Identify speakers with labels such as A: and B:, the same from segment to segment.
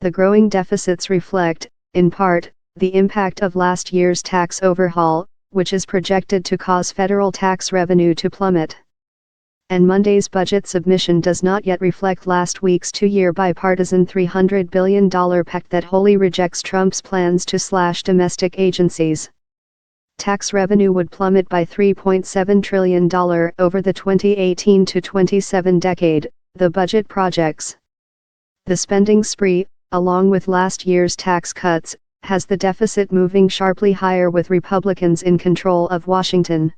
A: The growing deficits reflect, in part, the impact of last year's tax overhaul, which is projected to cause federal tax revenue to plummet. And Monday's budget submission does not yet reflect last week's two-year bipartisan $300 billion pact that wholly rejects Trump's plans to slash domestic agencies. Tax revenue would plummet by $3.7 trillion over the 2018 to 27 decade, the budget projects. The spending spree, along with last year's tax cuts, has the deficit moving sharply higher with Republicans in control of Washington.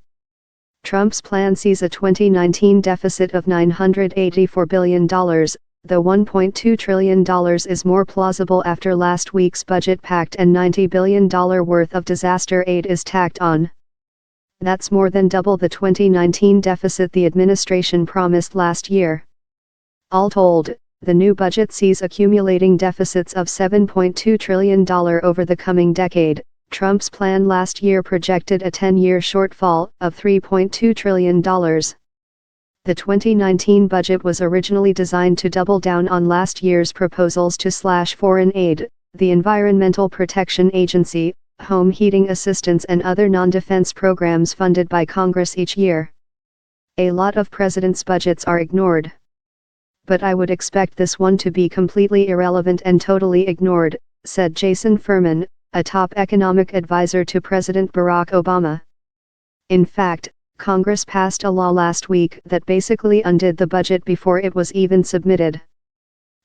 A: Trump's plan sees a 2019 deficit of $984 billion, though $1.2 trillion is more plausible after last week's budget pact and $90 billion worth of disaster aid is tacked on. That's more than double the 2019 deficit the administration promised last year. All told, the new budget sees accumulating deficits of $7.2 trillion over the coming decade. Trump's plan last year projected a 10-year shortfall of $3.2 trillion. The 2019 budget was originally designed to double down on last year's proposals to slash foreign aid, the Environmental Protection Agency, home heating assistance and other non-defense programs funded by Congress each year. A lot of presidents' budgets are ignored. But I would expect this one to be completely irrelevant and totally ignored, said Jason Furman, a top economic advisor to President Barack Obama. In fact, Congress passed a law last week that basically undid the budget before it was even submitted.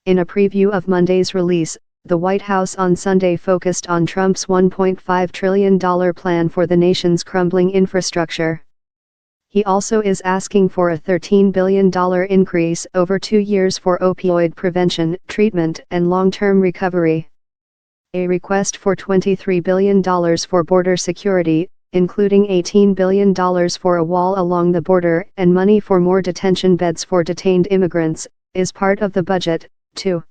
A: In a preview of Monday's release, the White House on Sunday focused on Trump's $1.5 trillion plan for the nation's crumbling infrastructure. He also is asking for a $13 billion increase over 2 years for opioid prevention, treatment, and long-term recovery. A request for $23 billion for border security, including $18 billion for a wall along the border and money for more detention beds for detained immigrants, is part of the budget, too.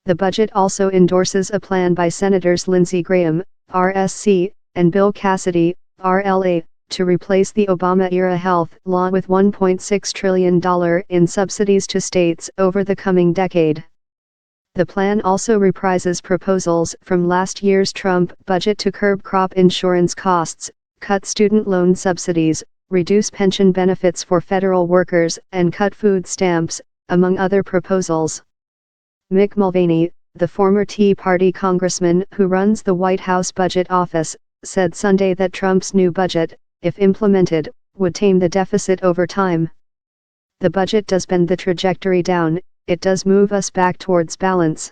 A: The budget also endorses a plan by Senators Lindsey Graham, RSC, and Bill Cassidy, RLA, to replace the Obama-era health law with $1.6 trillion in subsidies to states over the coming decade. The plan also reprises proposals from last year's Trump budget to curb crop insurance costs, cut student loan subsidies, reduce pension benefits for federal workers, and cut food stamps, among other proposals. Mick Mulvaney, the former Tea Party congressman who runs the White House Budget Office, said Sunday that Trump's new budget, if implemented, would tame the deficit over time. The budget does bend the trajectory down, it does move us back towards balance.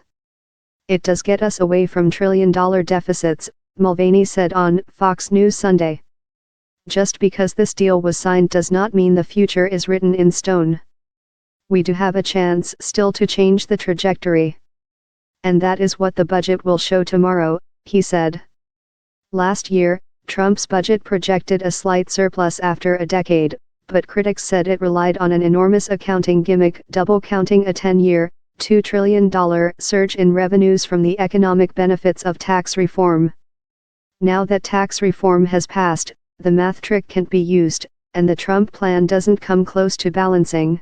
A: It does get us away from trillion-dollar deficits, Mulvaney said on Fox News Sunday. Just because this deal was signed does not mean the future is written in stone. We do have a chance still to change the trajectory. And that is what the budget will show tomorrow, he said. Last year, Trump's budget projected a slight surplus after a decade, but critics said it relied on an enormous accounting gimmick, double counting a 10-year, $2 trillion surge in revenues from the economic benefits of tax reform. Now that tax reform has passed, the math trick can't be used, and the Trump plan doesn't come close to balancing.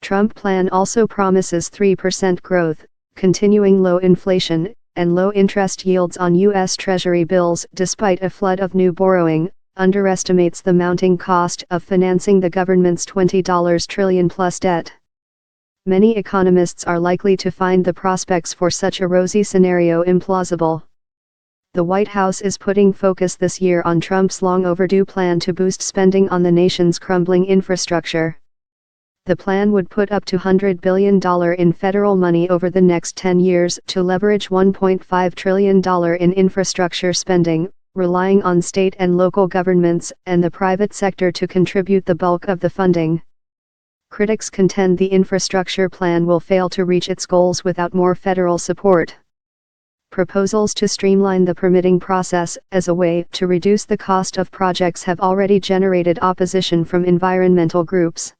A: Trump plan also promises 3% growth, continuing low inflation, and low interest yields on U.S. Treasury bills despite a flood of new borrowing, underestimates the mounting cost of financing the government's $20 trillion-plus debt. Many economists are likely to find the prospects for such a rosy scenario implausible. The White House is putting focus this year on Trump's long-overdue plan to boost spending on the nation's crumbling infrastructure. The plan would put up to $100 billion in federal money over the next 10 years to leverage $1.5 trillion in infrastructure spending, relying on state and local governments and the private sector to contribute the bulk of the funding. Critics contend the infrastructure plan will fail to reach its goals without more federal support. Proposals to streamline the permitting process as a way to reduce the cost of projects have already generated opposition from environmental groups.